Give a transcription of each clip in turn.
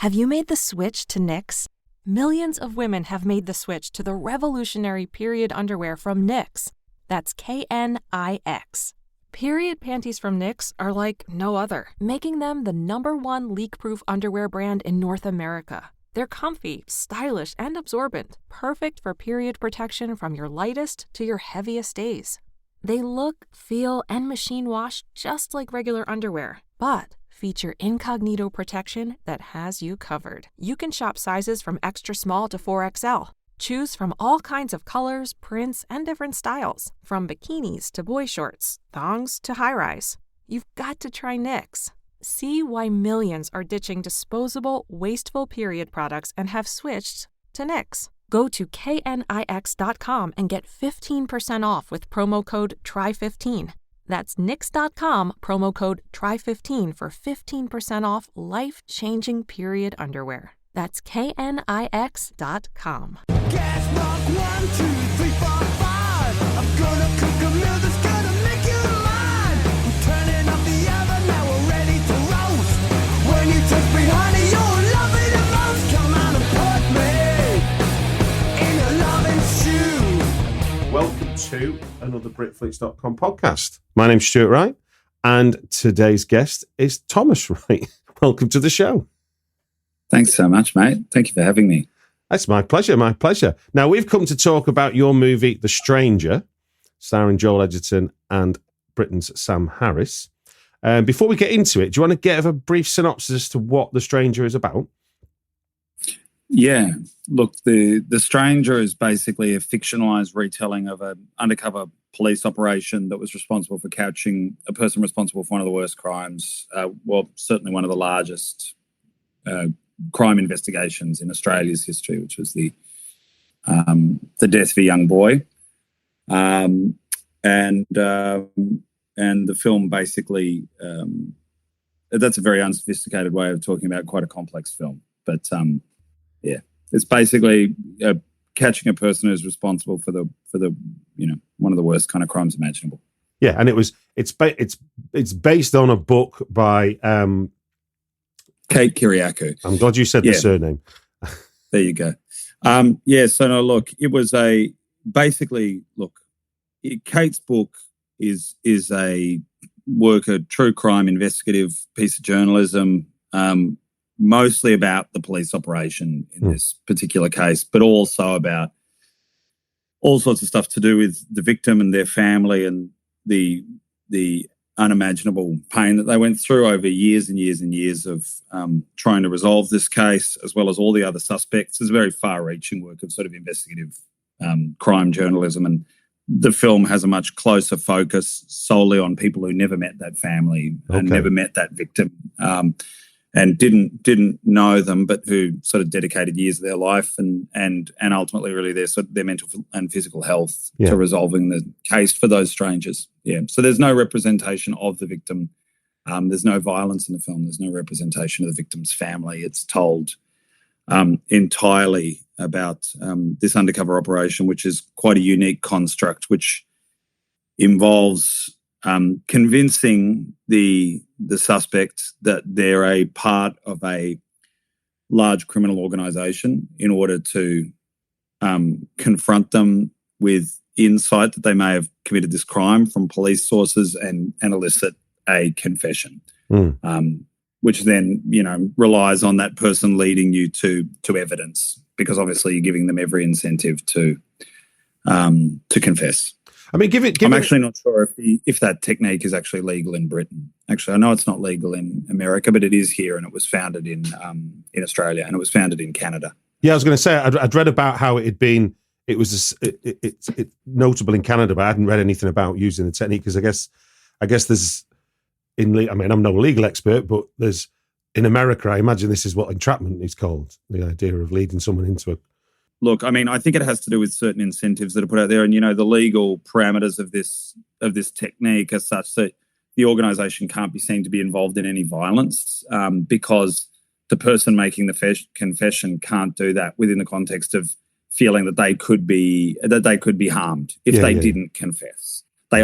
Have you made the switch to Knix? Millions of women have made the switch to the revolutionary period underwear from Knix. That's Knix. Period panties from Knix are like no other, making them the #1 leak-proof underwear brand in North America. They're comfy, stylish, and absorbent, perfect for period protection from your lightest to your heaviest days. They look, feel, and machine wash just like regular underwear, but feature incognito protection that has you covered. You can shop sizes from extra small to 4XL. Choose from all kinds of colors, prints, and different styles, from bikinis to boy shorts, thongs to high-rise. You've got to try Knix. See why millions are ditching disposable, wasteful period products and have switched to Knix. Go to knix.com and get 15% off with promo code TRY15. That's knix.com, promo code TRY15 for 15% off life-changing period underwear. That's knix.com. Gas mark 1, 2, 3, 4, 5. I'm gonna cook a meal that's gonna make you mine. We're turning up the oven, now we're ready to roast. When you touch me, honey, you'll love it the most. Come on and put me in a loving stew. Welcome to another Britflicks.com podcast. My name's Stuart Wright, and today's guest is Thomas Wright. Welcome to the show. Thanks so much, mate. Thank you for having me. That's my pleasure, my pleasure. Now, we've come to talk about your movie, The Stranger, starring Joel Edgerton and Britain's Sam Harris. Before we get into it, do you want to give a brief synopsis as to what The Stranger is about? Yeah. Look, The Stranger is basically a fictionalized retelling of an undercover police operation that was responsible for catching a person responsible for one of the worst crimes, certainly one of the largest crime investigations in Australia's history, which was the death of a young boy, and the film basically that's a very unsophisticated way of talking about quite a complex film, but it's basically catching a person who's responsible for the one of the worst kind of crimes imaginable. Yeah, and it's based on a book by Kate Kiriakou. I'm glad you said the surname. There you go. It was Kate's book is a true crime investigative piece of journalism, mostly about the police operation in this particular case, but also about all sorts of stuff to do with the victim and their family and the unimaginable pain that they went through over years and years and years of trying to resolve this case, as well as all the other suspects. It's a very far-reaching work of sort of investigative crime journalism, and the film has a much closer focus solely on people who never met that family and never met that victim, and didn't know them, but who sort of dedicated years of their life and ultimately really their mental and physical health to resolving the case for those strangers. Yeah. So there's no representation of the victim. There's no violence in the film. There's no representation of the victim's family. It's told entirely about this undercover operation, which is quite a unique construct, which involves convincing the suspect that they're a part of a large criminal organisation in order to confront them with insight that they may have committed this crime from police sources and elicit a confession, which then relies on that person leading you to evidence, because obviously you're giving them every incentive to confess. I mean, I'm actually not sure if that technique is actually legal in Britain. Actually, I know it's not legal in America, but it is here, and it was founded in Australia, and it was founded in Canada. Yeah, I was going to say I'd read about how it had been. It's notable in Canada, but I hadn't read anything about using the technique, because I guess there's I'm no legal expert, but there's in America, I imagine this is what entrapment is called, the idea of leading someone into a. Look, I mean, I think it has to do with certain incentives that are put out there, and the legal parameters of this technique are such that the organisation can't be seen to be involved in any violence, because the person making the confession can't do that within the context of feeling that they could be harmed if they didn't confess. The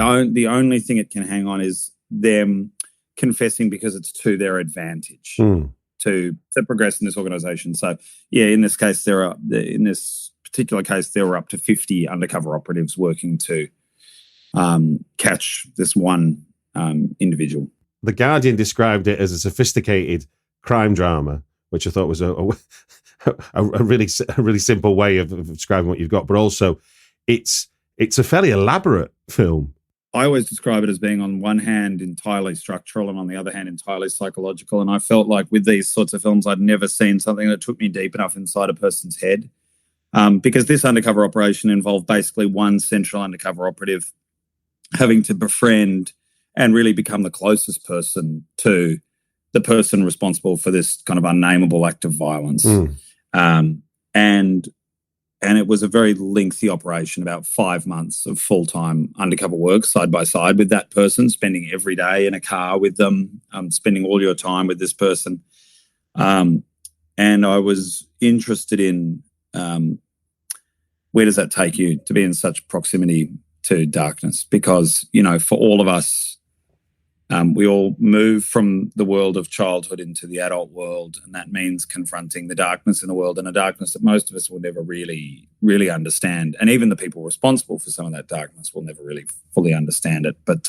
only thing it can hang on is them confessing because it's to their advantage. to progress in this organisation. So, yeah, in this particular case, there were up to 50 undercover operatives working to catch this one individual. The Guardian described it as a sophisticated crime drama, which I thought was a really simple way of describing what you've got. But also, it's a fairly elaborate film. I always describe it as being on one hand entirely structural and on the other hand entirely psychological. And I felt like with these sorts of films, I'd never seen something that took me deep enough inside a person's head. Because this undercover operation involved basically one central undercover operative having to befriend and really become the closest person to the person responsible for this kind of unnameable act of violence. And it was a very lengthy operation, about 5 months of full-time undercover work side by side with that person, spending every day in a car with them, spending all your time with this person. And I was interested in where does that take you to be in such proximity to darkness? Because, you know, for all of us, we all move from the world of childhood into the adult world, and that means confronting the darkness in the world, and a darkness that most of us will never really, really understand. And even the people responsible for some of that darkness will never really fully understand it. But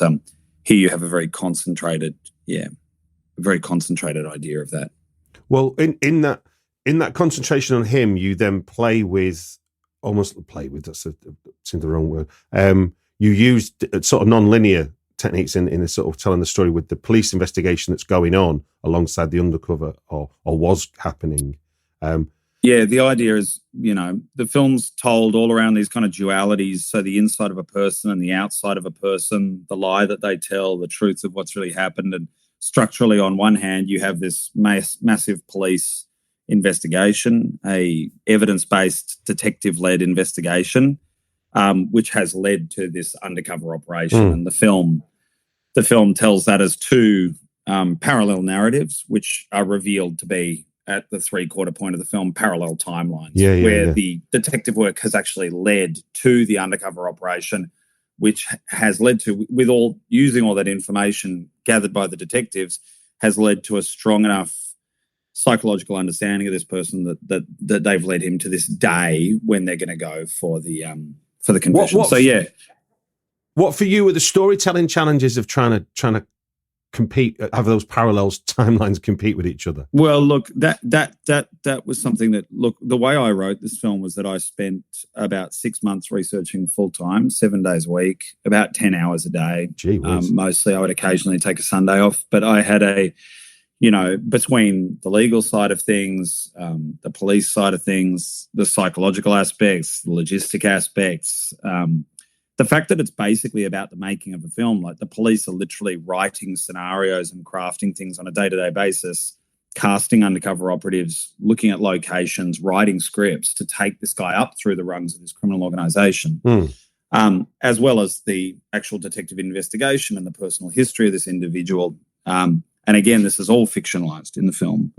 here you have a very concentrated idea of that. Well, in that concentration on him, you then play with that's seems the wrong word. You used sort of non-linear techniques in a sort of telling the story with the police investigation that's going on alongside the undercover or was happening. Yeah, the idea is, you know, the film's told all around these kind of dualities. So the inside of a person and the outside of a person, the lie that they tell, the truth of what's really happened. And structurally, on one hand, you have this massive police investigation, a evidence-based detective-led investigation, which has led to this undercover operation. And the film tells that as two parallel narratives, which are revealed to be at the 3/4 point of the film parallel timelines, where the detective work has actually led to the undercover operation, which has led to, using all that information gathered by the detectives, has led to a strong enough psychological understanding of this person that they've led him to this day when they're going to go for the confession. What for you are the storytelling challenges of trying to compete, have those parallels timelines compete with each other? Well, look, that was something that, look, the way I wrote this film was that I spent about 6 months researching full time, 7 days a week, about 10 hours a day. Gee whiz. Mostly I would occasionally take a Sunday off, but I had between the legal side of things, the police side of things, the psychological aspects, the logistic aspects, the fact that it's basically about the making of a film, like the police are literally writing scenarios and crafting things on a day-to-day basis, casting undercover operatives, looking at locations, writing scripts to take this guy up through the rungs of this criminal organisation, as well as the actual detective investigation and the personal history of this individual. And again, this is all fictionalized in the film.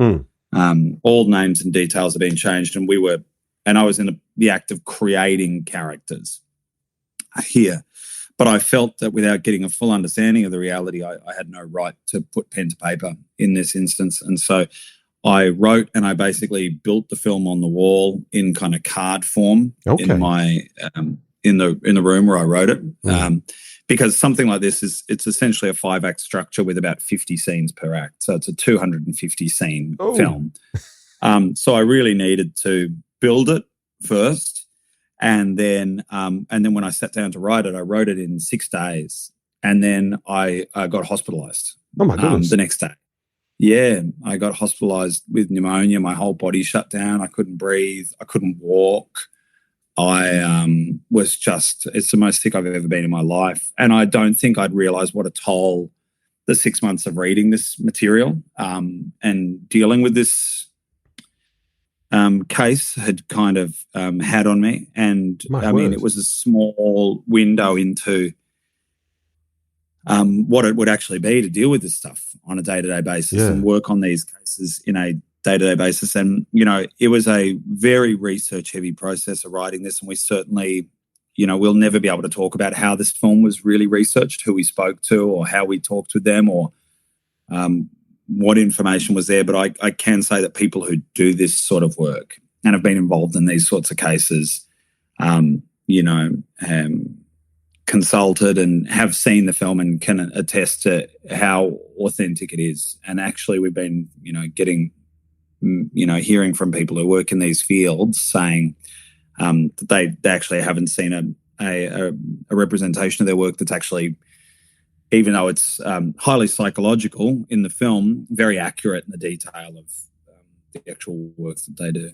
All names and details have been changed, and I was in the act of creating characters here. But I felt that without getting a full understanding of the reality, I had no right to put pen to paper in this instance. And so I wrote and I basically built the film on the wall in kind of card form in my in the room where I wrote it. Because something like this it's essentially a 5-act structure with about 50 scenes per act. So it's a 250 scene film. So I really needed to build it first. And then when I sat down to write it, I wrote it in 6 days. And then I got hospitalized. Oh my goodness. The next day. Yeah, I got hospitalized with pneumonia. My whole body shut down. I couldn't breathe. I couldn't walk. I was it's the most sick I've ever been in my life. And I don't think I'd realized what a toll the 6 months of reading this material and dealing with this case had kind of had on me. And mean, it was a small window into what it would actually be to deal with this stuff on a day-to-day basis and work on these cases in a day-to-day basis. And, you know, it was a very research-heavy process of writing this, and we certainly, you know, we'll never be able to talk about how this film was really researched, who we spoke to or how we talked with them or what information was there, but I can say that people who do this sort of work and have been involved in these sorts of cases, consulted and have seen the film and can attest to how authentic it is. And actually we've been, getting, hearing from people who work in these fields saying that they actually haven't seen a representation of their work that's actually, even though it's highly psychological in the film, very accurate in the detail of the actual work that they do.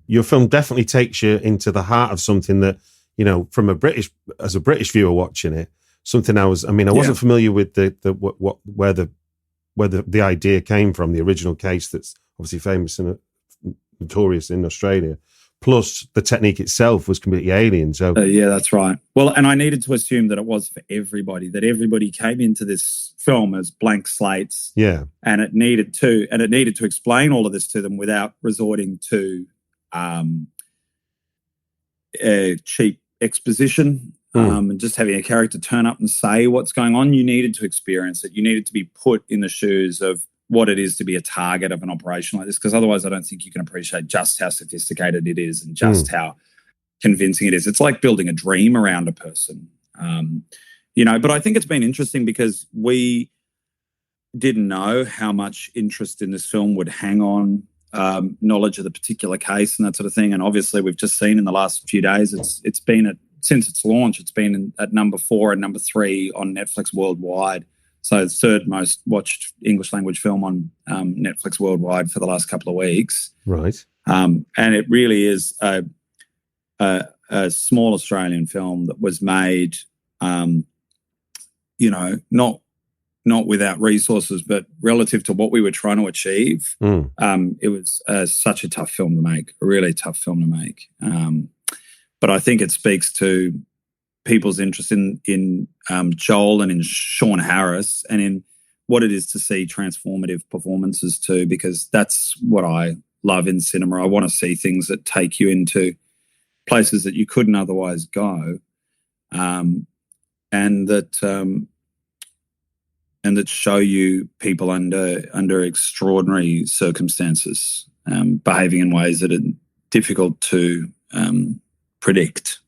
Your film definitely takes you into the heart of something that, from as a British viewer watching it, something I wasn't familiar with where the idea came from, the original case that's obviously famous and notorious in Australia. Plus, the technique itself was completely alien. So, yeah, that's right. Well, and I needed to assume that it was for everybody. That everybody came into this film as blank slates. Yeah, and it needed to explain all of this to them without resorting to cheap exposition and just having a character turn up and say what's going on. You needed to experience it. You needed to be put in the shoes of what it is to be a target of an operation like this, because otherwise I don't think you can appreciate just how sophisticated it is and just how convincing it is. It's like building a dream around a person, but I think it's been interesting because we didn't know how much interest in this film would hang on knowledge of the particular case and that sort of thing. And obviously we've just seen in the last few days, it's been since its launch, it's been at number 4 and number 3 on Netflix worldwide. So the third most watched English language film on Netflix worldwide for the last couple of weeks. Right. And it really is a small Australian film that was made, not without resources, but relative to what we were trying to achieve. It was such a tough film to make, a really tough film to make. But I think it speaks to people's interest in Joel and in Sean Harris and in what it is to see transformative performances too, because that's what I love in cinema. I want to see things that take you into places that you couldn't otherwise go, and that show you people under extraordinary circumstances, behaving in ways that are difficult to predict.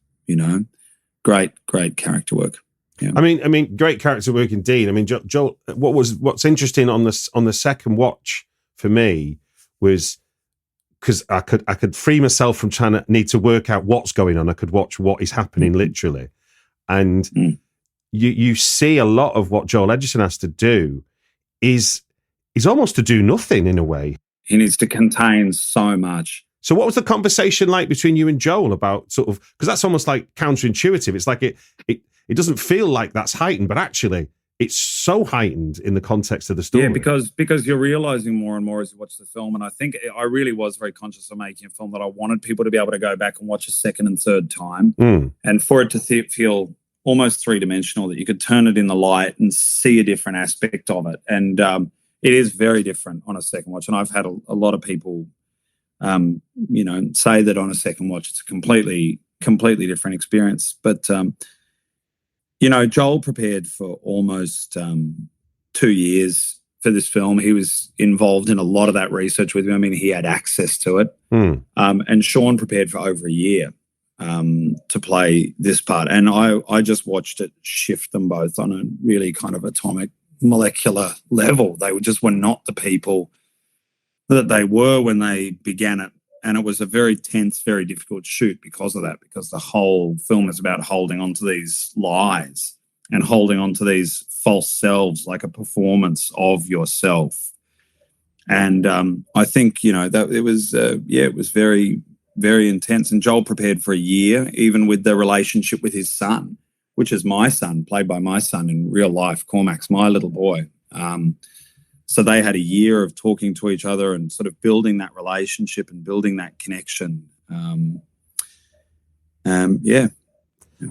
Great character work. Yeah. I mean, great character work indeed. I mean, Joel. What's interesting on the second watch for me was because I could free myself from trying to need to work out what's going on. I could watch what is happening literally, and you see a lot of what Joel Edgerton has to do is almost to do nothing in a way. He needs to contain so much. So what was the conversation like between you and Joel about sort of, because that's almost like counterintuitive. It's like it doesn't feel like that's heightened, but actually it's so heightened in the context of the story. Yeah, because you're realizing more and more as you watch the film. And I think I really was very conscious of making a film that I wanted people to be able to go back and watch a second and third time and for it to feel almost three-dimensional, that you could turn it in the light and see a different aspect of it. And it is very different on a second watch. And I've had a lot of people say that on a second watch it's a completely different experience. But Joel prepared for almost 2 years for this film. He was involved in a lot of that research with me. I mean, he had access to it. And Sean prepared for over a year to play this part. And I just watched it shift them both on a really kind of atomic molecular level. They were not the people that they were when they began it. And it was a very tense, very difficult shoot because of that, because the whole film is about holding on to these lies and holding on to these false selves, like a performance of yourself. And I think, that it was very, very intense. And Joel prepared for a year, even with the relationship with his son, which is my son, played by my son in real life. Cormac's my little boy. So they had a year of talking to each other and sort of building that relationship and building that connection. Yeah.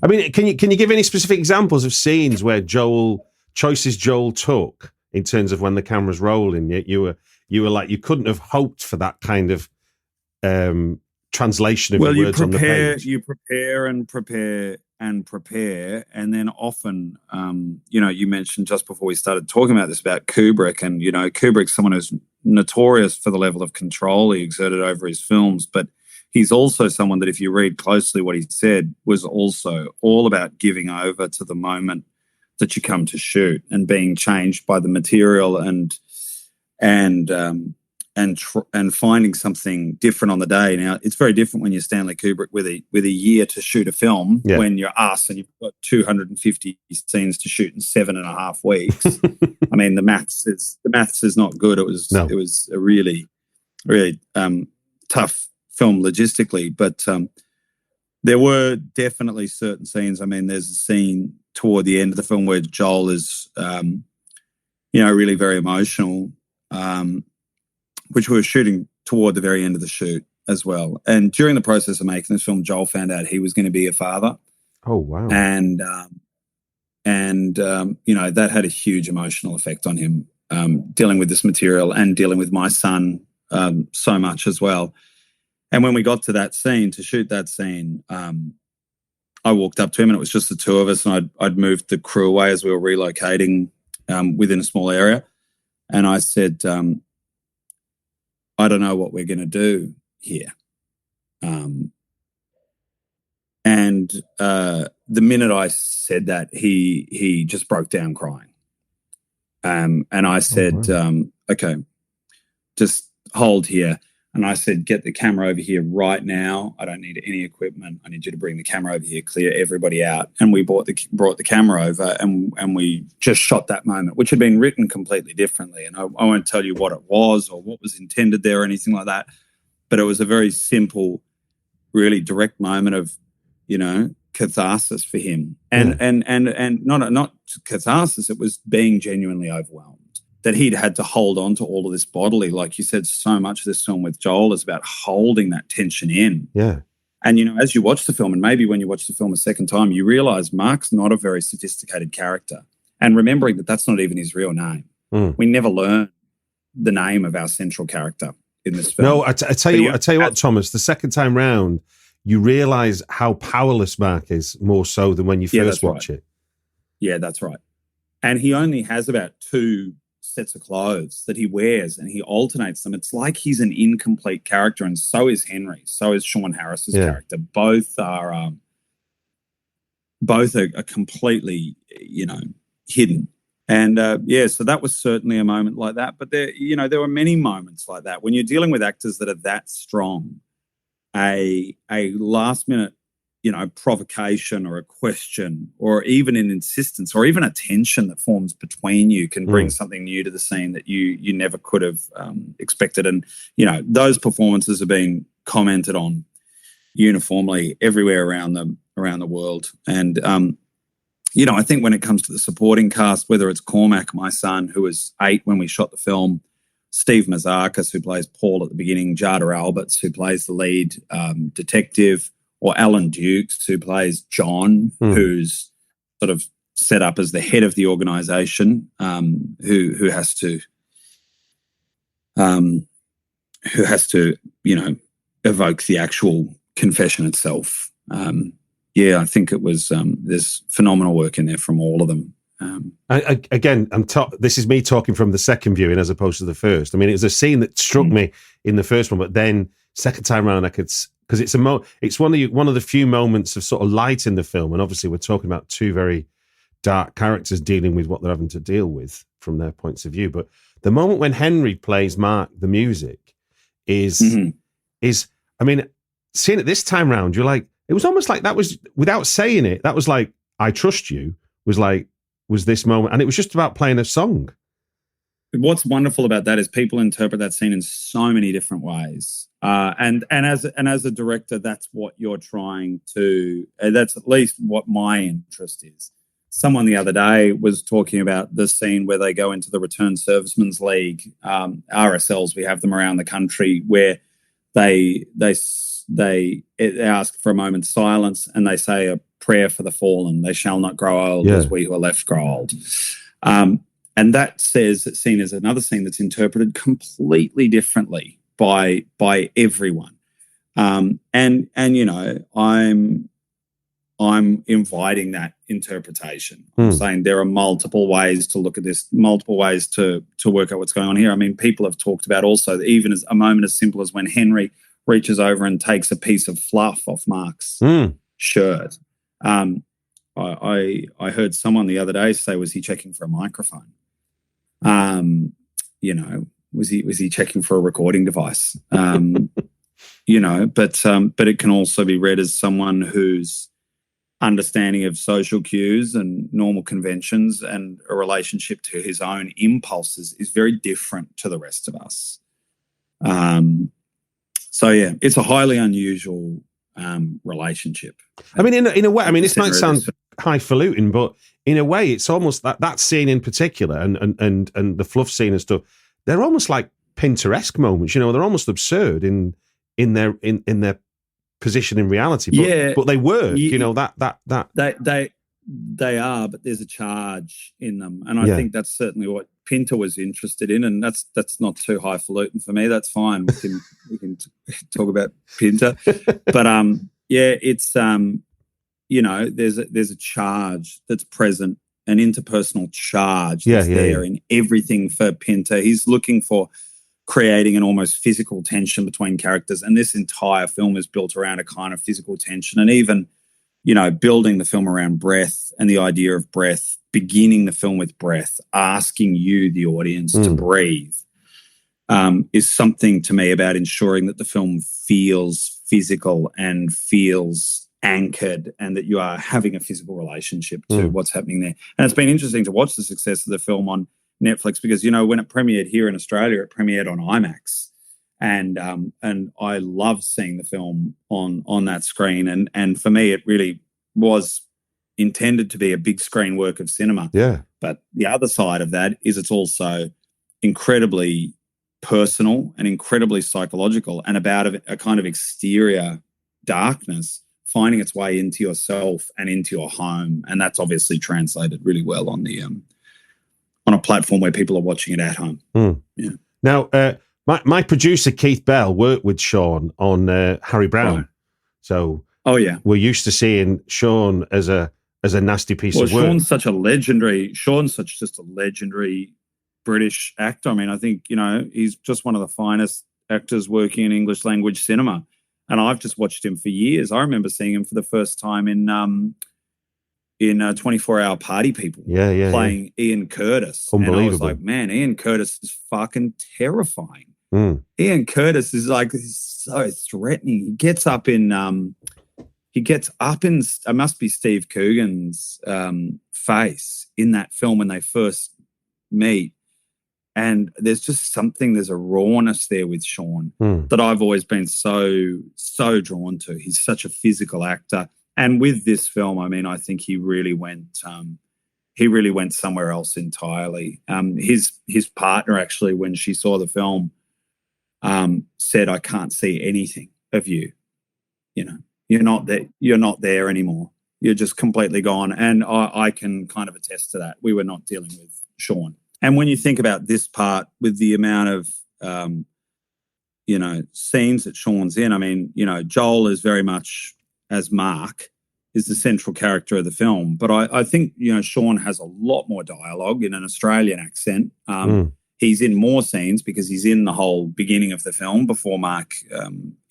I mean, can you give any specific examples of scenes where choices Joel took in terms of when the camera's rolling? You were like, you couldn't have hoped for that kind of translation of the words on the page. You prepare and prepare. And then often, you mentioned just before we started talking about this about Kubrick, and, Kubrick's someone who's notorious for the level of control he exerted over his films, but he's also someone that, if you read closely what he said, was also all about giving over to the moment that you come to shoot and being changed by the material and finding something different on the day. Now, it's very different when you're Stanley Kubrick with a year to shoot a film, when you're us and you've got 250 scenes to shoot in 7.5 weeks. I mean, the maths is not good. It was a really, really tough film logistically, but there were definitely certain scenes. I mean, there's a scene toward the end of the film where Joel is, really very emotional, which we were shooting toward the very end of the shoot as well. And during the process of making this film, Joel found out he was going to be a father. Oh, wow. And that had a huge emotional effect on him, dealing with this material and dealing with my son so much as well. And when we got to that scene, to shoot that scene, I walked up to him and it was just the two of us, and I'd moved the crew away as we were relocating within a small area. And I said, I don't know what we're going to do here. And the minute I said that, he just broke down crying. And I said, okay, just hold here. And I said, get the camera over here right now. I don't need any equipment. I need you to bring the camera over here, clear everybody out. And we brought the camera over and we just shot that moment, which had been written completely differently. And I won't tell you what it was or what was intended there or anything like that. But it was a very simple, really direct moment of, catharsis for him. And not catharsis, it was being genuinely overwhelmed. That he'd had to hold on to all of this bodily. Like you said, so much of this film with Joel is about holding that tension in. Yeah. And, as you watch the film, and maybe when you watch the film a second time, you realise Mark's not a very sophisticated character. And remembering that that's not even his real name. We never learn the name of our central character in this film. No, I tell you what, Thomas, the second time round, you realise how powerless Mark is more so than when you first watch it. Yeah, that's right. And he only has about 2 sets of clothes that he wears and he alternates them. It's like he's an incomplete character, and so is Henry, so is Sean Harris's character. Both are completely, hidden. And so that was certainly a moment like that. But there were many moments like that when you're dealing with actors that are that strong. A last minute provocation or a question or even an insistence or even a tension that forms between you can bring something new to the scene that you never could have expected. And, those performances are being commented on uniformly everywhere around the world. And, I think when it comes to the supporting cast, whether it's Cormac, my son, who was 8 when we shot the film, Steve Mazarkas, who plays Paul at the beginning, Jada Alberts, who plays the lead detective, or Alan Dukes, who plays John, who's sort of set up as the head of the organisation, who has to evoke the actual confession itself. I think it was there's phenomenal work in there from all of them. This is me talking from the second viewing as opposed to the first. I mean, it was a scene that struck me in the first one, but then second time around I could. Because it's one of the few moments of sort of light in the film, and obviously we're talking about 2 very dark characters dealing with what they're having to deal with from their points of view. But the moment when Henry plays Mark the music is I mean, seeing it this time round, you're like, it was almost like that was, without saying it, that was like, I trust you, was this moment, and it was just about playing a song. What's wonderful about that is people interpret that scene in so many different ways. And as a director, that's what you're trying to, that's at least what my interest is. Someone the other day was talking about the scene where they go into the Returned Servicemen's League, RSLs, we have them around the country, where they ask for a moment's silence and they say a prayer for the fallen. They shall not grow old as we who are left grow old. And that scene is another scene that's interpreted completely differently by everyone. And I'm I'm inviting that interpretation. I'm saying there are multiple ways to look at this, multiple ways to work out what's going on here. I mean, people have talked about also even as a moment as simple as when Henry reaches over and takes a piece of fluff off Mark's shirt. I heard someone the other day say, was he checking for a microphone? You know, was he checking for a recording device? You know, but it can also be read as someone whose understanding of social cues and normal conventions and a relationship to his own impulses is very different to the rest of us. So yeah, it's a highly unusual relationship. I mean, in a way, I mean, this might sound highfalutin, but in a way, it's almost that scene in particular and the fluff scene and stuff. They're almost like Pinteresque moments, you know. They're almost absurd in their position in reality, but they work. You know that they are, but there's a charge in them, and I think that's certainly what Pinter was interested in, and that's not too highfalutin for me. That's fine. We can talk about Pinter, but it's you know, there's a charge that's present, an interpersonal charge that's there in everything for Pinter. He's looking for creating an almost physical tension between characters, and this entire film is built around a kind of physical tension, and even, you know, building the film around breath and the idea of breath, beginning the film with breath, asking you, the audience, to breathe, is something to me about ensuring that the film feels physical and feels anchored, and that you are having a physical relationship to what's happening there. And it's been interesting to watch the success of the film on Netflix, because, you know, when it premiered here in Australia, it premiered on IMAX, and I love seeing the film on that screen, and for me it really was intended to be a big screen work of cinema. Yeah. But the other side of that is it's also incredibly personal and incredibly psychological, and about a kind of exterior darkness finding its way into yourself and into your home, and that's obviously translated really well on the on a platform where people are watching it at home. Yeah. Now, my producer Keith Bell worked with Sean on Harry Brown, so we're used to seeing Sean as a nasty piece of work. Sean's just a legendary British actor. I mean, I think, you know, he's just one of the finest actors working in English language cinema, and I've just watched him for years. I remember seeing him for the first time in 24-Hour Party People, playing Ian Curtis. Unbelievable. And I was like, man, Ian Curtis is fucking terrifying. Ian Curtis is like, he's so threatening. He gets up in it must be Steve Coogan's face in that film when they first meet. And there's just there's a rawness there with Sean that I've always been so drawn to. He's such a physical actor. And with this film, I mean, I think he really went somewhere else entirely. His partner, actually, when she saw the film, said, "I can't see anything of you. You know, you're not there anymore. You're just completely gone." And I can kind of attest to that. We were not dealing with Sean. And when you think about this part with the amount of scenes that Sean's in, I mean, you know, Joel is very much, as Mark, is the central character of the film. But I think, you know, Sean has a lot more dialogue in an Australian accent. He's in more scenes because he's in the whole beginning of the film before Mark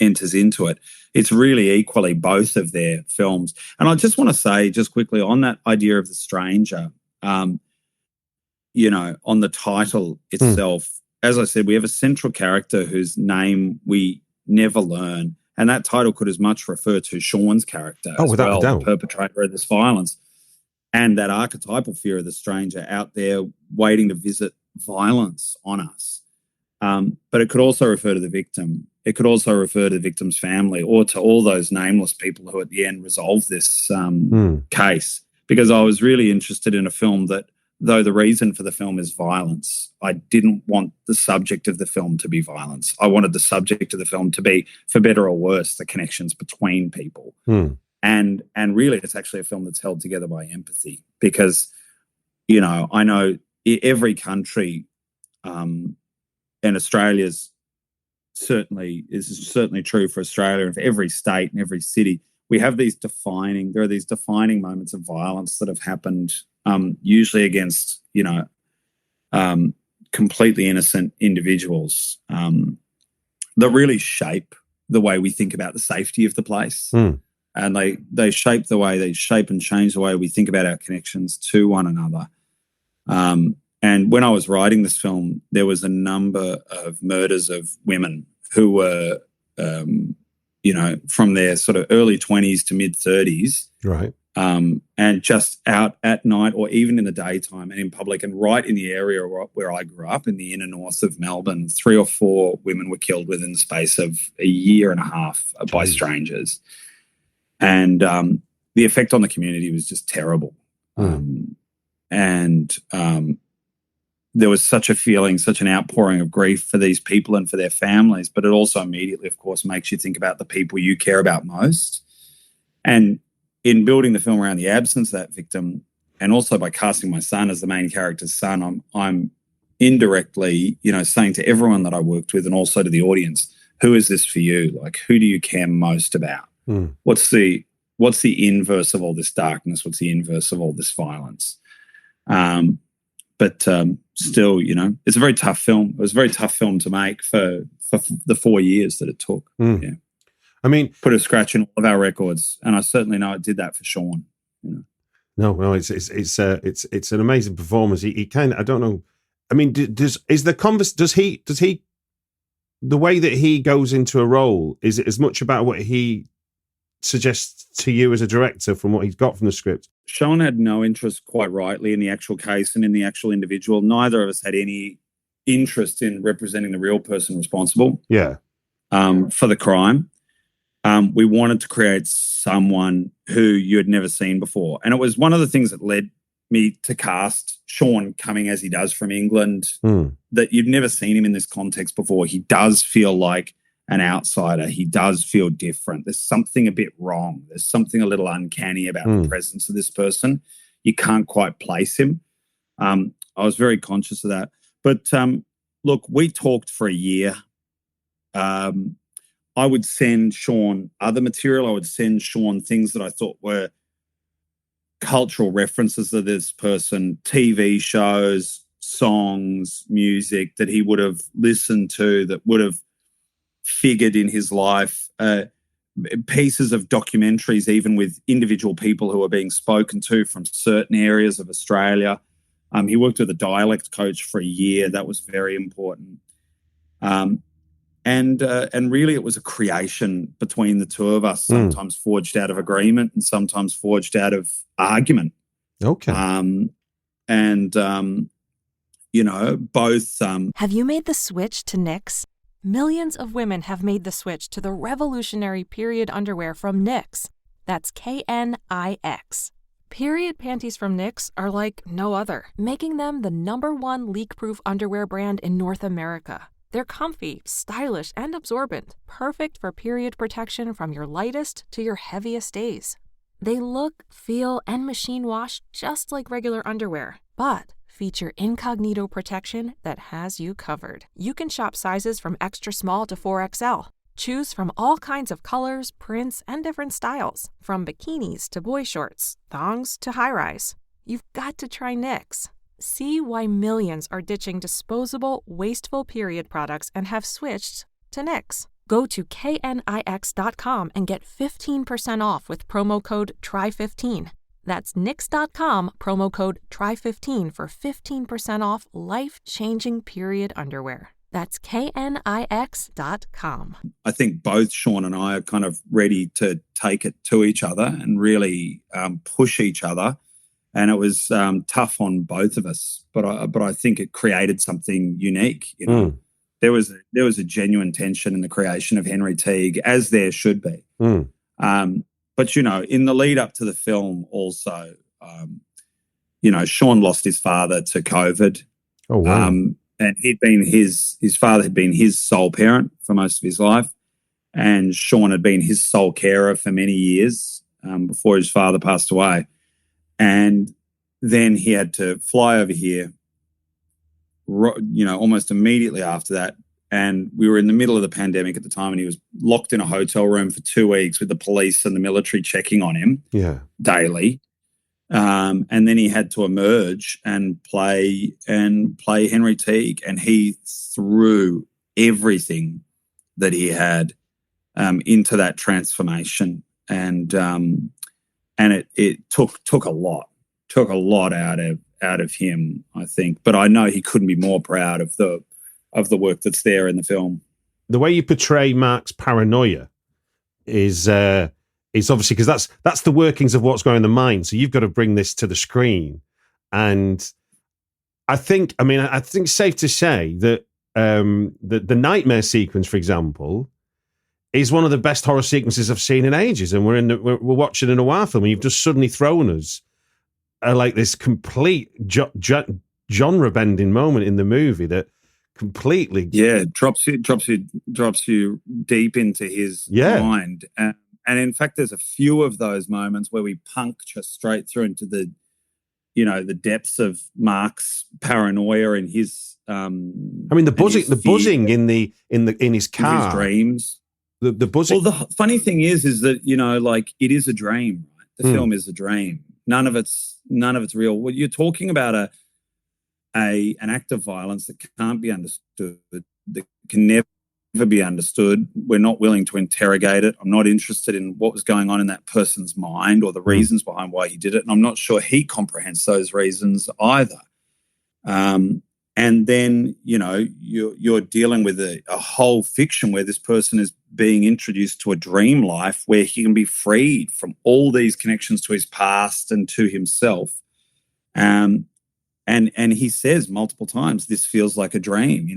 enters into it. It's really equally both of their films. And I just want to say, just quickly, on that idea of the stranger, you know, on the title itself, as I said, we have a central character whose name we never learn. And that title could as much refer to Sean's character as well, the perpetrator of this violence, and that archetypal fear of the stranger out there waiting to visit violence on us. But it could also refer to the victim. It could also refer to the victim's family, or to all those nameless people who at the end resolve this case. Because I was really interested in a film that, though the reason for the film is violence, I didn't want the subject of the film to be violence. I wanted the subject of the film to be, for better or worse, the connections between people. And really, it's actually a film that's held together by empathy, because, you know, I know every country, and Australia's certainly true for Australia, and for every state and every city, we have these defining moments of violence that have happened, usually against, completely innocent individuals, that really shape the way we think about the safety of the place. And they shape and change the way we think about our connections to one another. And when I was writing this film, there was a number of murders of women who were, from their sort of early 20s to mid 30s. Right. And just out at night or even in the daytime and in public, and right in the area where I grew up in the inner north of Melbourne, 3 or 4 women were killed within the space of a year and a half by strangers. And the effect on the community was just terrible. There was such a feeling, such an outpouring of grief for these people and for their families, but it also immediately, of course, makes you think about the people you care about most. And in building the film around the absence of that victim, and also by casting my son as the main character's son, I'm indirectly, saying to everyone that I worked with and also to the audience, who is this for you? Like, who do you care most about? What's the inverse of all this darkness? What's the inverse of all this violence? But still, it's a very tough film. It was a very tough film to make for the 4 years that it took. Yeah. I mean, put a scratch in all of our records, and I certainly know it did that for Sean. No, it's an amazing performance. He kind of, I don't know. I mean, does he the way that he goes into a role, is it as much about what he suggests to you as a director from what he's got from the script? Sean had no interest, quite rightly, in the actual case and in the actual individual. Neither of us had any interest in representing the real person responsible. Yeah. For the crime. We wanted to create someone who you had never seen before. And it was one of the things that led me to cast Sean coming as he does from England, that you've never seen him in this context before. He does feel like an outsider. He does feel different. There's something a bit wrong. There's something a little uncanny about the presence of this person. You can't quite place him. I was very conscious of that. But look, we talked for a year. I would send Sean other material. I would send Sean things that I thought were cultural references to this person, TV shows, songs, music that he would have listened to, that would have figured in his life, pieces of documentaries, even with individual people who are being spoken to from certain areas of Australia. He worked with a dialect coach for a year. That was very important. And really it was a creation between the two of us, sometimes forged out of agreement and sometimes forged out of argument. Okay. Both... Have you made the switch to Knix? Millions of women have made the switch to the revolutionary period underwear from Knix. That's Knix. Period panties from Knix are like no other, making them the #1 leak-proof underwear brand in North America. They're comfy, stylish, and absorbent, perfect for period protection from your lightest to your heaviest days. They look, feel, and machine wash just like regular underwear, but feature incognito protection that has you covered. You can shop sizes from extra small to 4XL. Choose from all kinds of colors, prints, and different styles, from bikinis to boy shorts, thongs to high-rise. You've got to try Knix. See why millions are ditching disposable, wasteful period products and have switched to Knix. Go to knix.com and get 15% off with promo code TRY15. That's knix.com, promo code TRY15 for 15% off life-changing period underwear. That's knix.com. I think both Sean and I are kind of ready to take it to each other and really push each other. And it was tough on both of us, but I think it created something unique. There was a genuine tension in the creation of Henry Teague, as there should be. But in the lead up to the film, also, Sean lost his father to COVID. Oh wow! And his father had been his sole parent for most of his life, and Sean had been his sole carer for many years before his father passed away. And then he had to fly over here, almost immediately after that, And we were in the middle of the pandemic at the time, and he was locked in a hotel room for 2 weeks with the police and the military checking on him daily. And then he had to emerge and play Henry Teague, and he threw everything that he had into that transformation, and it took a lot out of him, I think. But I know he couldn't be more proud of the work that's there in the film. The way you portray Mark's paranoia is obviously, because that's the workings of what's going on in the mind. So you've got to bring this to the screen, and I think it's safe to say that the nightmare sequence, for example, is one of the best horror sequences I've seen in ages. And we're watching a noir film, and you've just suddenly thrown us like this complete genre bending moment in the movie that completely drops you deep into his mind. And in fact, there's a few of those moments where we puncture straight through into the depths of Mark's paranoia and his the buzzing in his car, his dreams, the buzzing. Well, the funny thing is that it is a dream, right? The film is a dream. None of it's real. Well, you're talking about an act of violence that can't be understood, that can never be understood. We're not willing to interrogate it. I'm not interested in what was going on in that person's mind or the reasons behind why he did it, and I'm not sure he comprehends those reasons either. And then you're dealing with a whole fiction where this person is being introduced to a dream life where he can be freed from all these connections to his past and to himself. And he says multiple times, "This feels like a dream,"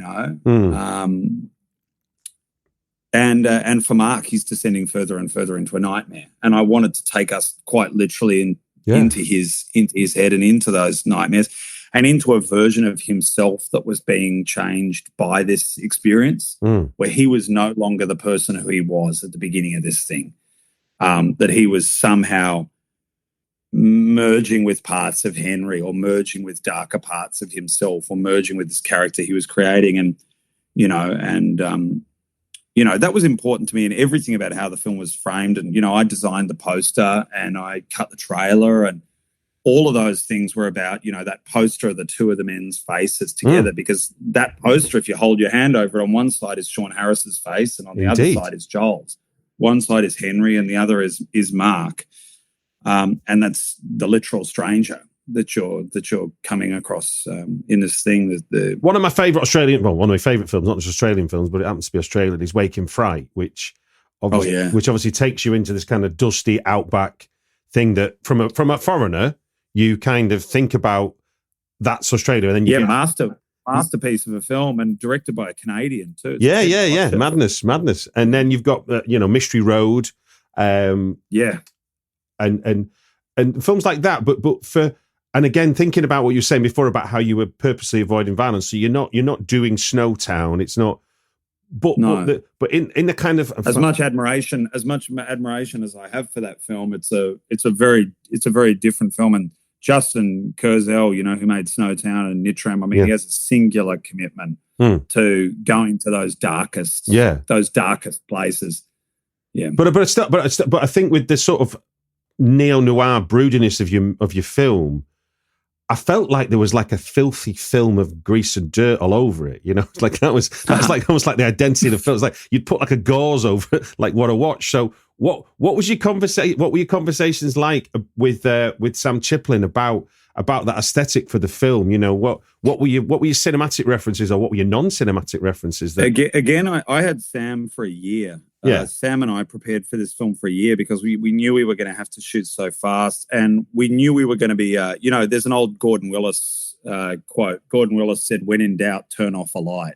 And for Mark, he's descending further and further into a nightmare. And I wanted to take us quite literally into his head and into those nightmares and into a version of himself that was being changed by this experience, where he was no longer the person who he was at the beginning of this thing, that he was somehow merging with parts of Henry or merging with darker parts of himself or merging with this character he was creating. And that was important to me, and everything about how the film was framed. And, I designed the poster and I cut the trailer, and all of those things were about, that poster of the two of the men's faces together, because that poster, if you hold your hand over it, on one side is Sean Harris's face and on the other side is Joel's. One side is Henry and the other is Mark. And that's the literal stranger that you're coming across in this thing. One of my favourite films, not just Australian films, but it happens to be Australian, is Wake in Fright, which obviously takes you into this kind of dusty outback thing that from a foreigner you kind of think about that's Australia, and then masterpiece of a film, and directed by a Canadian too. Madness. And then you've got Mystery Road, and films like that. But for, and again, thinking about what you were saying before about how you were purposely avoiding violence, so you're not doing Snowtown. It's not. But in the kind of as much admiration as I have for that film, it's a very different film. And Justin Kurzel, who made Snowtown and Nitram, he has a singular commitment to going to those darkest places. Yeah, but I think with the sort of neo-noir broodiness of your film, I felt like there was like a filthy film of grease and dirt all over it. It's like that's like almost like the identity of the film. It's like you'd put like a gauze over it, like what a watch. So what was your conversation? What were your conversations like with Sam Chiplin about that aesthetic for the film? What were your cinematic references, or what were your non-cinematic references? Again, I had Sam for a year. Sam and I prepared for this film for a year because we knew we were going to have to shoot so fast, and we knew we were going to be, there's an old Gordon Willis quote. Gordon Willis said, "When in doubt, turn off a light."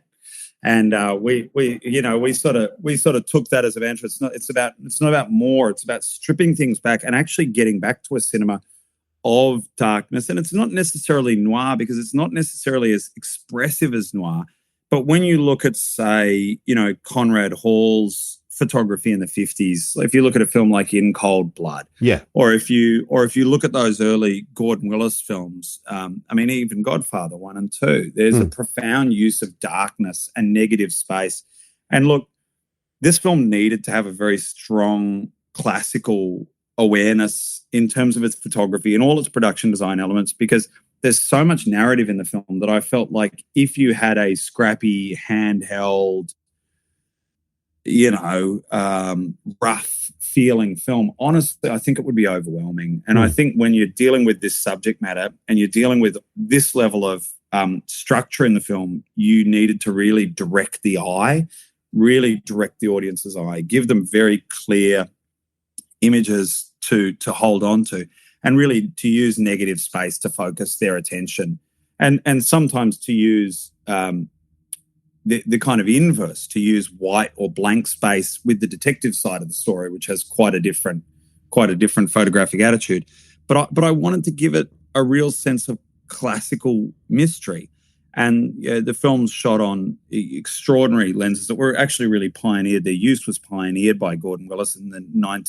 And we sort of took that as a mantra. It's not about more. It's about stripping things back and actually getting back to a cinema of darkness. And it's not necessarily noir, because it's not necessarily as expressive as noir. But when you look at, say, Conrad Hall's photography in the 50s. If you look at a film like In Cold Blood, or if you look at those early Gordon Willis films, even Godfather 1 and 2, there's a profound use of darkness and negative space. And look, this film needed to have a very strong classical awareness in terms of its photography and all its production design elements, because there's so much narrative in the film that I felt like if you had a scrappy, handheld, rough feeling film, honestly, I think it would be overwhelming. And I think when you're dealing with this subject matter and you're dealing with this level of structure in the film, you needed to really direct the eye, really direct the audience's eye, give them very clear images to hold on to, and really to use negative space to focus their attention, and sometimes to use the kind of inverse, to use white or blank space with the detective side of the story, which has quite a different photographic attitude. But I wanted to give it a real sense of classical mystery. And the film's shot on extraordinary lenses that were actually really pioneered. Their use was pioneered by Gordon Willis in the late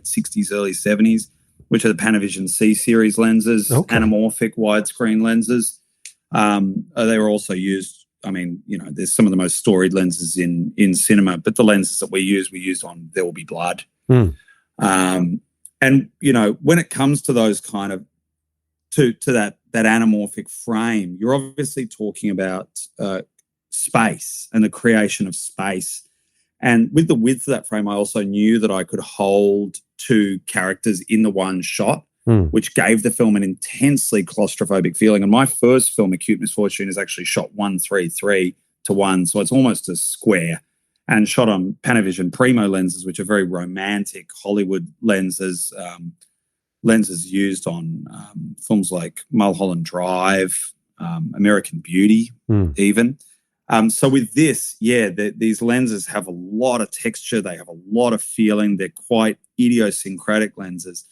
60s, early 70s, which are the Panavision C-series lenses, anamorphic widescreen lenses. They were also used, there's some of the most storied lenses in cinema, but the lenses that we use on There Will Be Blood. And, when it comes to those kind of, to that anamorphic frame, you're obviously talking about space and the creation of space. And with the width of that frame, I also knew that I could hold two characters in the one shot, which gave the film an intensely claustrophobic feeling. And my first film, Acute Misfortune, is actually shot 1:3:3 to 1, so it's almost a square, and shot on Panavision Primo lenses, which are very romantic Hollywood lenses, lenses used on films like Mulholland Drive, American Beauty, even. So with this, these lenses have a lot of texture. They have a lot of feeling. They're quite idiosyncratic lenses.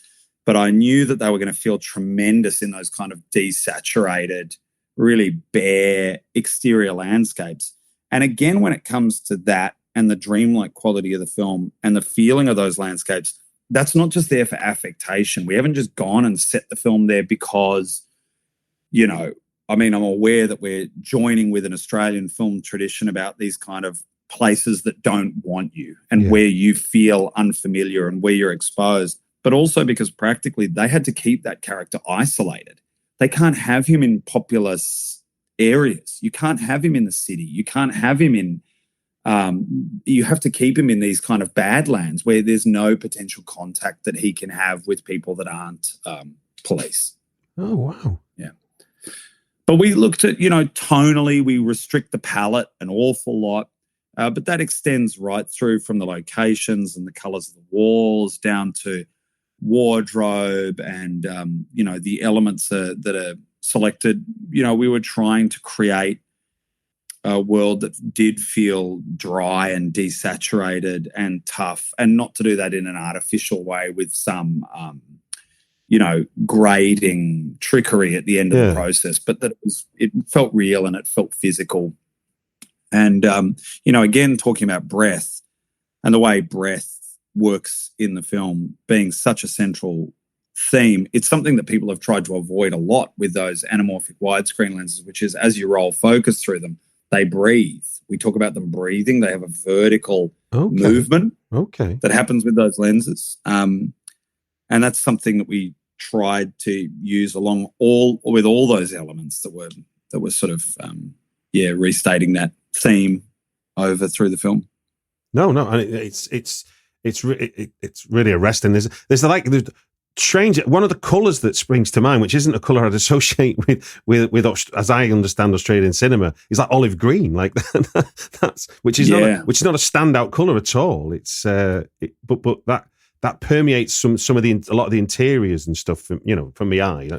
But I knew that they were going to feel tremendous in those kind of desaturated, really bare exterior landscapes. And again, when it comes to that and the dreamlike quality of the film and the feeling of those landscapes, that's not just there for affectation. We haven't just gone and set the film there because, I'm aware that we're joining with an Australian film tradition about these kind of places that don't want you and where you feel unfamiliar and where you're exposed, but also because practically they had to keep that character isolated. They can't have him in populous areas. You can't have him in the city. You can't have him in you have to keep him in these kind of badlands where there's no potential contact that he can have with people that aren't police. Oh, wow. Yeah. But we looked at, tonally, we restrict the palette an awful lot, but that extends right through from the locations and the colours of the walls down to wardrobe and, the elements that are selected. We were trying to create a world that did feel dry and desaturated and tough, and not to do that in an artificial way with some, grading trickery at the end of the process, but that it felt real and it felt physical. And, again, talking about breath and the way breath works in the film being such a central theme, it's something that people have tried to avoid a lot with those anamorphic widescreen lenses, which is as you roll focus through them, they breathe. We talk about them breathing. They have a vertical movement that happens with those lenses. And that's something that we tried to use along with all those elements that were sort of, restating that theme over through the film. No, and it's really arresting. There's strange. One of the colours that springs to mind, which isn't a colour I'd associate with as I understand Australian cinema, is like olive green, like that. Which is not a standout colour at all. It's but that permeates a lot of the interiors and stuff. From the eye.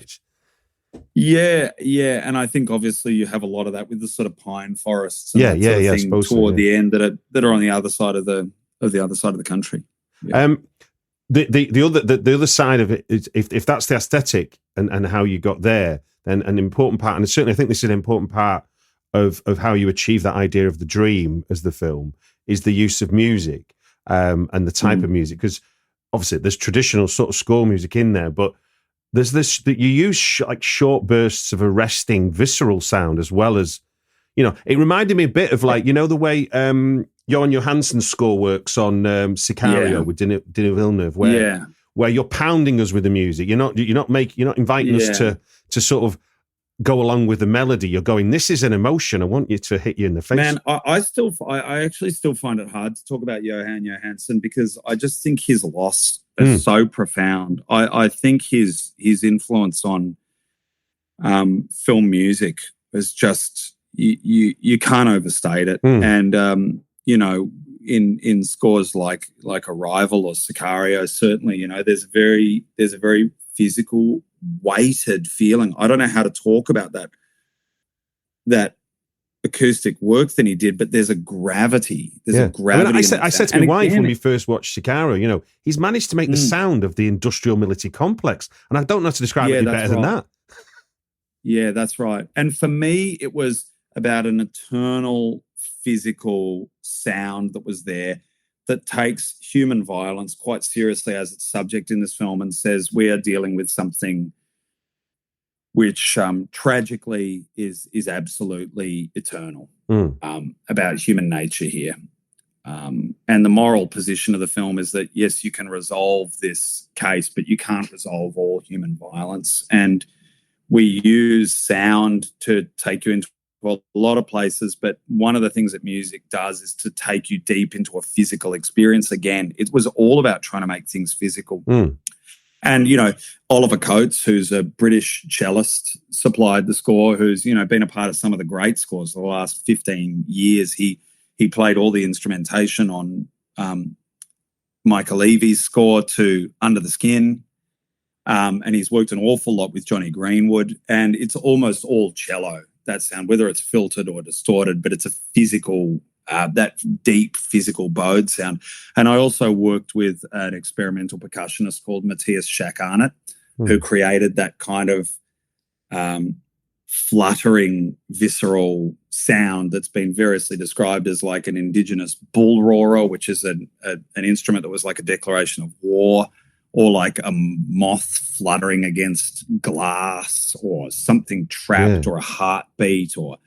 And I think obviously you have a lot of that with the sort of pine forests. And I suppose toward the end that are on the other side of the country. Yeah. The other side of it is if that's the aesthetic and how you got there, then an important part, and certainly I think this is an important part of how you achieve that idea of the dream as the film, is the use of music and the type of music, because obviously there's traditional sort of score music in there, but there's this that you use like short bursts of arresting, visceral sound as well as, it reminded me a bit of like, the way Johan Johansson's score works on Sicario with Denis Villeneuve, where you're pounding us with the music. You're not inviting us to sort of go along with the melody. You're going, this is an emotion. I want you to hit you in the face. Man, I actually still find it hard to talk about Johan Johansson because I just think his loss is so profound. I think his influence on film music is just you can't overstate it. And in scores like Arrival or Sicario, certainly, there's a very physical, weighted feeling. I don't know how to talk about that acoustic work that he did, but there's a gravity. There's a gravity. I said to my wife when we first watched Sicario, he's managed to make the sound of the industrial military complex, and I don't know how to describe it any better than that. Yeah, that's right. And for me, it was about an eternal physical sound that was there that takes human violence quite seriously as its subject in this film and says we are dealing with something which tragically is absolutely eternal about human nature here. And the moral position of the film is that, yes, you can resolve this case, but you can't resolve all human violence. And we use sound to take you into a lot of places, but one of the things that music does is to take you deep into a physical experience. Again, it was all about trying to make things physical. And, Oliver Coates, who's a British cellist, supplied the score, who's, been a part of some of the great scores for the last 15 years. He played all the instrumentation on Michael Levy's score to Under the Skin. And he's worked an awful lot with Johnny Greenwood, and it's almost all cello, that sound, whether it's filtered or distorted, but it's a physical, that deep physical bowed sound. And I also worked with an experimental percussionist called Matthias Schack-Arnott, who created that kind of fluttering, visceral sound that's been variously described as like an indigenous bull roarer, which is an instrument that was like a declaration of war, or like a moth fluttering against glass, or something trapped, or a heartbeat, or,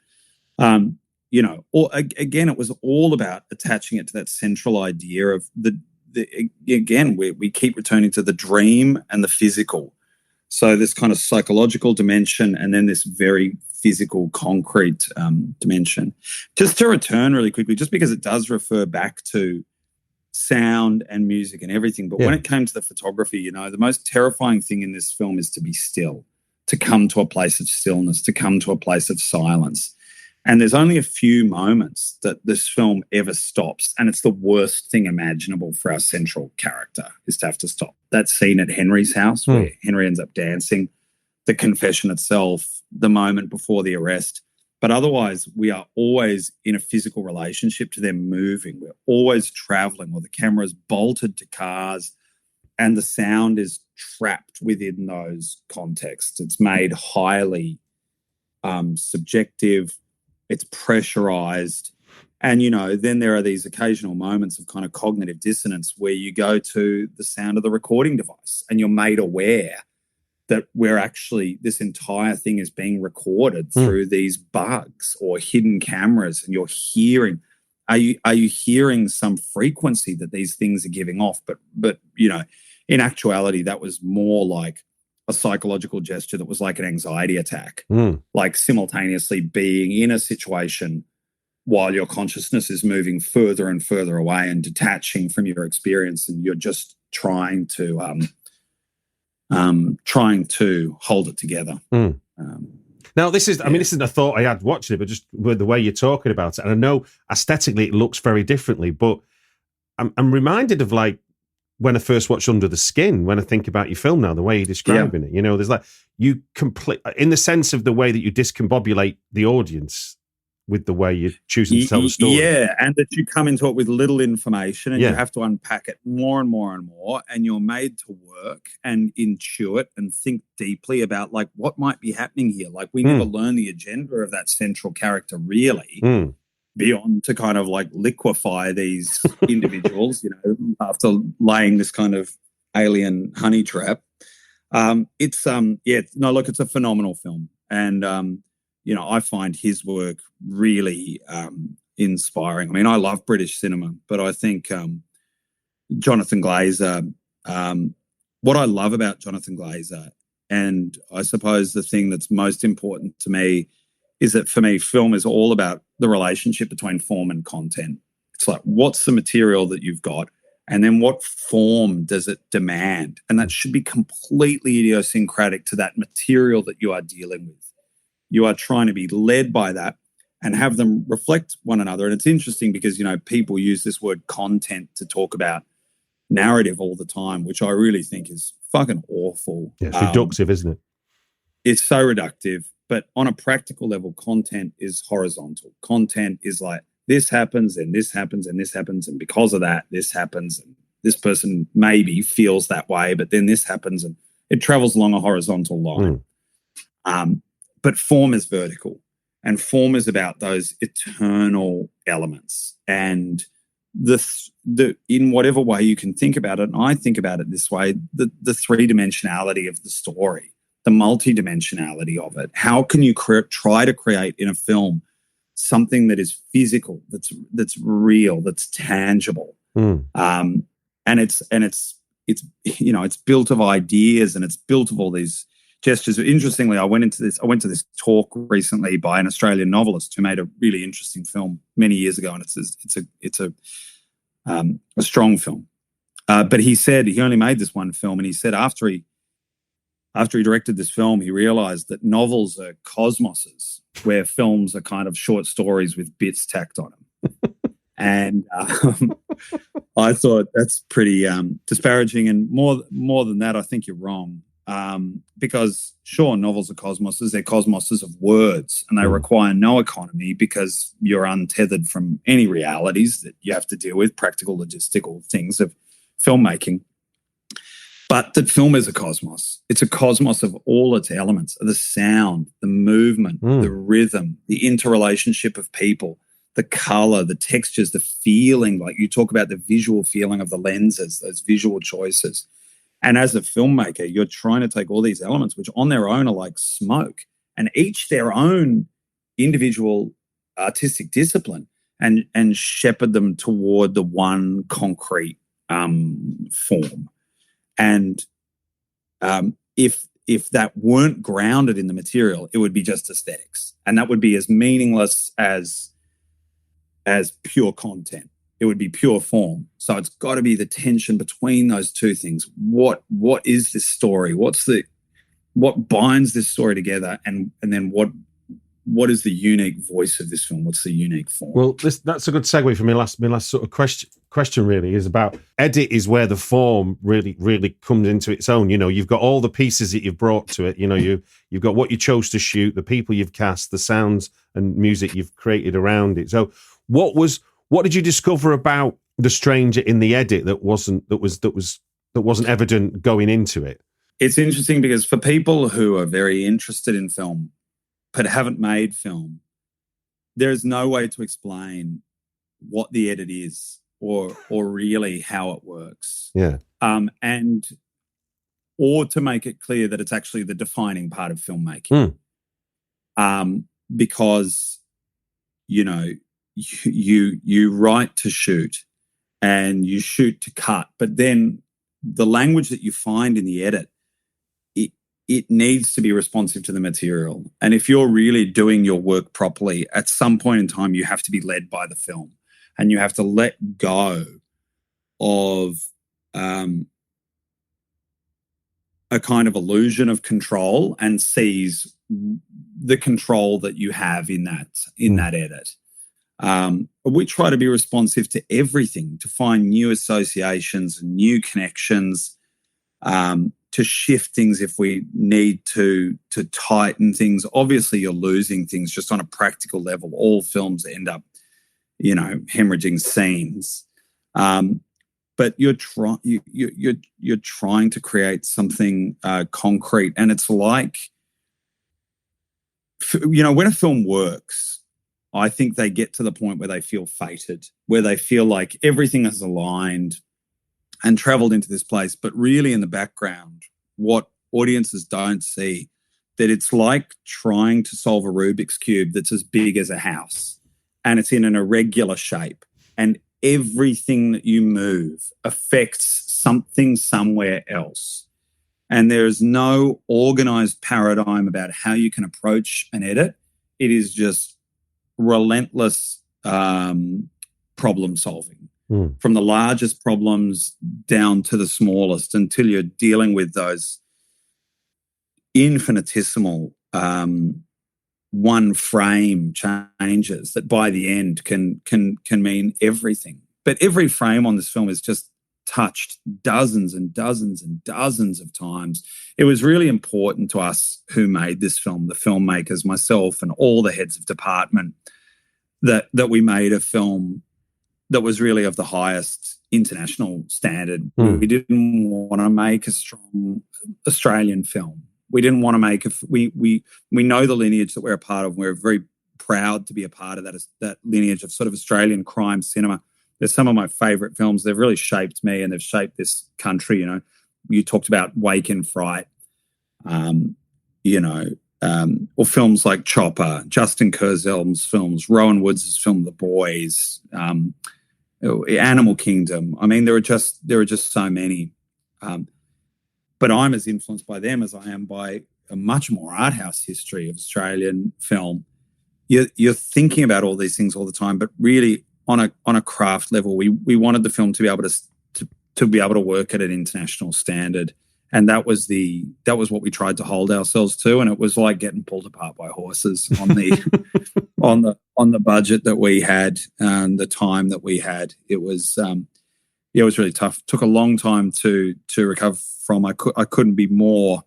or again, it was all about attaching it to that central idea of again, we keep returning to the dream and the physical. So this kind of psychological dimension, and then this very physical, concrete dimension. Just to return really quickly, just because it does refer back to sound and music and everything, but when it came to the photography, the most terrifying thing in this film is to be still, to come to a place of stillness, to come to a place of silence. And there's only a few moments that this film ever stops, and it's the worst thing imaginable for our central character, is to have to stop. That scene at Henry's house where Henry ends up dancing, the confession itself, the moment before the arrest. But otherwise, we are always in a physical relationship to them moving. We're always traveling, or the camera's bolted to cars, and the sound is trapped within those contexts. It's made highly subjective. It's pressurized. And, then there are these occasional moments of kind of cognitive dissonance where you go to the sound of the recording device and you're made aware that this entire thing is being recorded through these bugs or hidden cameras, and you're hearing, are you hearing some frequency that these things are giving off? But in actuality, that was more like a psychological gesture that was like an anxiety attack, like simultaneously being in a situation while your consciousness is moving further and further away and detaching from your experience, and you're just trying to hold it together. Now, this is, this isn't a thought I had watching it, but just with the way you're talking about it. And I know aesthetically it looks very differently, but I'm reminded of like when I first watched Under the Skin, when I think about your film now, the way you're describing it, there's like, you complete, in the sense of the way that you discombobulate the audience with the way you're choosing to tell the story. Yeah, and that you come into it with little information, and you have to unpack it more and more and more, and you're made to work and intuit and think deeply about like what might be happening here. Like we never learn the agenda of that central character really. beyond to kind of like liquefy these individuals, after laying this kind of alien honey trap. It's a phenomenal film. And, I find his work really inspiring. I mean, I love British cinema, but I think Jonathan Glazer, what I love about Jonathan Glazer, and I suppose the thing that's most important to me, is that for me, film is all about the relationship between form and content. It's like, what's the material that you've got? And then what form does it demand? And that should be completely idiosyncratic to that material that you are dealing with. You are trying to be led by that and have them reflect one another. And it's interesting because, people use this word content to talk about narrative all the time, which I really think is fucking awful. Yeah, it's reductive, isn't it? It's so reductive. But on a practical level, content is horizontal. Content is like, this happens and this happens and this happens, and because of that, this happens. And this person maybe feels that way, but then this happens, and it travels along a horizontal line. But form is vertical, and form is about those eternal elements. And the in whatever way you can think about it, and I think about it this way, the three-dimensionality of the story, the multidimensionality of it. How can you try to create in a film something that is physical, that's real, that's tangible, and it's built of ideas, and it's built of all these gestures. Interestingly, I went to this talk recently by an Australian novelist who made a really interesting film many years ago, and it's a strong film. But he said he only made this one film, and he said after he directed this film, he realized that novels are cosmoses where films are kind of short stories with bits tacked on them. And I thought that's pretty disparaging. And more than that, I think you're wrong. Because sure, novels are cosmoses. They're cosmoses of words, and they require no economy because you're untethered from any realities that you have to deal with, practical, logistical things of filmmaking. But the film is a cosmos. It's a cosmos of all its elements, the sound, the movement, the rhythm, the interrelationship of people, the color, the textures, the feeling. Like you talk about the visual feeling of the lenses, those visual choices. And as a filmmaker, you're trying to take all these elements, which on their own are like smoke, and each their own individual artistic discipline, and shepherd them toward the one concrete form. And if that weren't grounded in the material, it would be just aesthetics, and that would be as meaningless as pure content. It would be pure form. So it's got to be the tension between those two things. What is this story? What binds this story together? And then what is the unique voice of this film? What's the unique form? Well, that's a good segue for my last sort of question really is about edit is where the form really, really comes into its own. You've got all the pieces that you've brought to it. You've got what you chose to shoot, the people you've cast, the sounds and music you've created around it. So what did you discover about The Stranger in the edit that wasn't evident going into it? It's interesting because for people who are very interested in film but haven't made film, there is no way to explain what the edit is or really how it works. Yeah. Or to make it clear that it's actually the defining part of filmmaking. Because you write to shoot and you shoot to cut, but then the language that you find in the edit, it needs to be responsive to the material. And if you're really doing your work properly, at some point in time, you have to be led by the film, and you have to let go of a kind of illusion of control and seize the control that you have in that edit. We try to be responsive to everything, to find new associations and new connections, to shift things if we need to tighten things. Obviously, you're losing things just on a practical level. All films end up, hemorrhaging scenes. But you're trying to create something concrete, and it's like, when a film works, I think they get to the point where they feel fated, where they feel like everything is aligned and traveled into this place. But really in the background, what audiences don't see, that it's like trying to solve a Rubik's Cube that's as big as a house and it's in an irregular shape. And everything that you move affects something somewhere else. And there's no organized paradigm about how you can approach an edit. It is just relentless problem solving, from the largest problems down to the smallest, until you're dealing with those infinitesimal one frame changes that by the end can mean everything. But every frame on this film is just touched dozens and dozens and dozens of times. It was really important to us who made this film, the filmmakers, myself and all the heads of department, that we made a film that was really of the highest international standard. We didn't want to make a strong Australian film. We didn't want to make we know the lineage that we're a part of. We're very proud to be a part of that lineage of sort of Australian crime cinema. They're some of my favourite films. They've really shaped me and they've shaped this country. You know, you talked about Wake and Fright, or films like Chopper, Justin Kurzel's films, Rowan Woods' film The Boys, Animal Kingdom. I mean, there are just so many. But I'm as influenced by them as I am by a much more art house history of Australian film. You're thinking about all these things all the time, but really on a craft level, we wanted the film to be able to be able to work at an international standard, and that was what we tried to hold ourselves to. And it was like getting pulled apart by horses on the on the budget that we had and the time that we had. It was it was really tough. It took a long time to recover from. I couldn't be more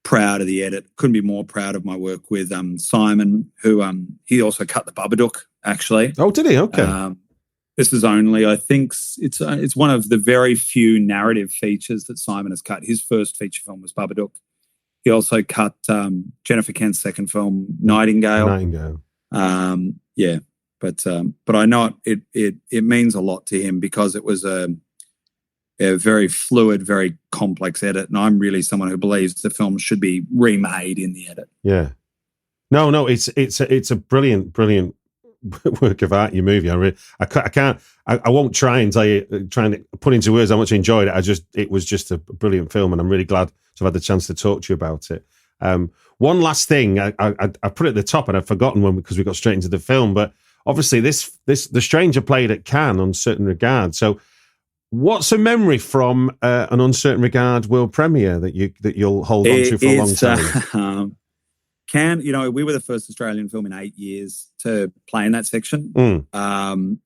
proud of the edit. Couldn't be more proud of my work with Simon, who he also cut the Babadook, actually. Oh, did he? Okay. This is only, I think, it's one of the very few narrative features that Simon has cut. His first feature film was Babadook. He also cut Jennifer Kent's second film, Nightingale. Yeah, but I know it means a lot to him because it was a very fluid, very complex edit, and I'm really someone who believes the film should be remade in the edit. Yeah, no, it's a brilliant work of art. Your movie, I won't try and put into words how much I enjoyed it. It was just a brilliant film, and I'm really glad to have had the chance to talk to you about it. One last thing, I put it at the top, and I've forgotten because we got straight into the film, but obviously this The Stranger played at Cannes on Certain Regard. So what's a memory from an Uncertain Regard world premiere that you'll hold on to for a long time? Cannes, we were the first Australian film in 8 years to play in that section. And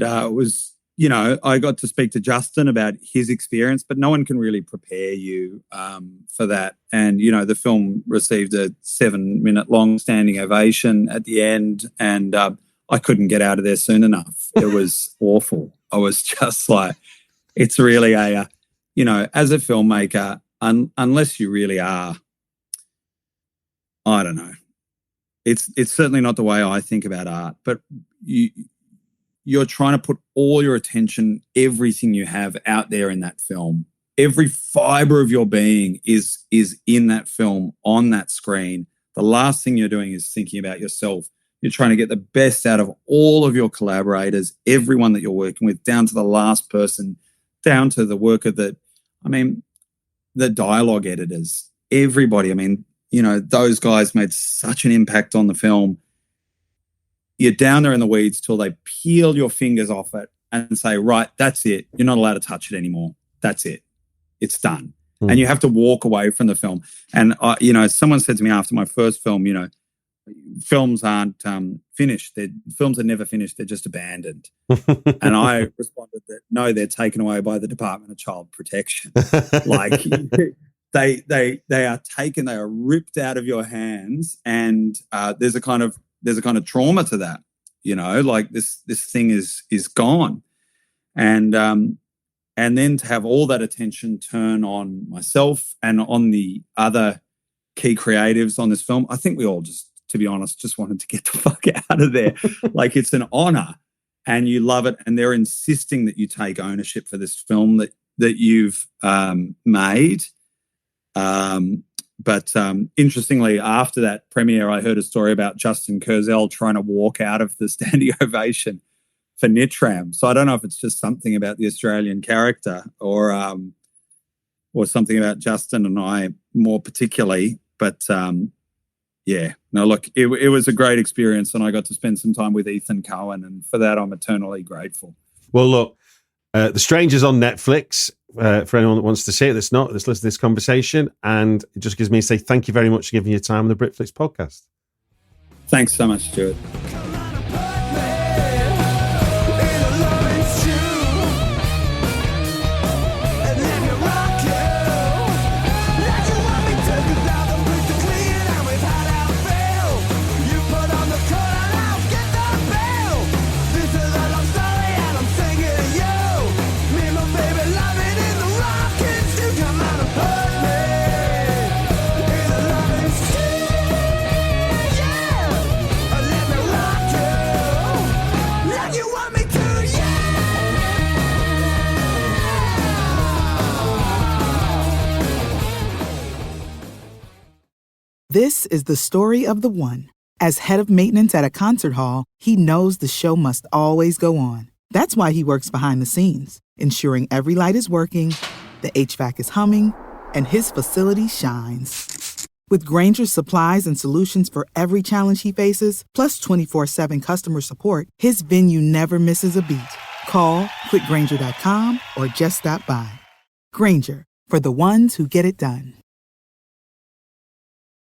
it was, I got to speak to Justin about his experience, but no one can really prepare you for that. And, the film received a 7-minute long standing ovation at the end, and I couldn't get out of there soon enough. It was awful. I was just like, it's really as a filmmaker, unless you really are, I don't know. It's certainly not the way I think about art, but you're trying to put all your attention, everything you have out there in that film. Every fiber of your being is in that film, on that screen. The last thing you're doing is thinking about yourself. You're trying to get the best out of all of your collaborators, everyone that you're working with, down to the last person, down to the worker the dialogue editors, everybody. Those guys made such an impact on the film. You're down there in the weeds till they peel your fingers off it and say, right, that's it. You're not allowed to touch it anymore. That's it. It's done. And you have to walk away from the film. And, someone said to me after my first film, films aren't finished. Films are never finished. They're just abandoned. And I responded that, no, they're taken away by the Department of Child Protection. Like they are taken, they are ripped out of your hands, and there's a kind of trauma to that, like this thing is gone. And then to have all that attention turn on myself and on the other key creatives on this film, I think we all just to be honest, just wanted to get the fuck out of there. Like, it's an honor and you love it. And they're insisting that you take ownership for this film that you've made. But interestingly, after that premiere, I heard a story about Justin Kurzel trying to walk out of the standing ovation for Nitram. So I don't know if it's just something about the Australian character or something about Justin and I more particularly. But yeah, no, look, it was a great experience, and I got to spend some time with Ethan Coen, and for that, I'm eternally grateful. Well, look, The Stranger's on Netflix. For anyone that wants to see it, let's listen to this conversation, and it just gives me to say thank you very much for giving your time on the Britflicks podcast. Thanks so much, Stuart. This is the story of the one. As head of maintenance at a concert hall, he knows the show must always go on. That's why he works behind the scenes, ensuring every light is working, the HVAC is humming, and his facility shines. With Grainger's supplies and solutions for every challenge he faces, plus 24/7 customer support, his venue never misses a beat. Call quickgrainger.com or just stop by. Grainger, for the ones who get it done.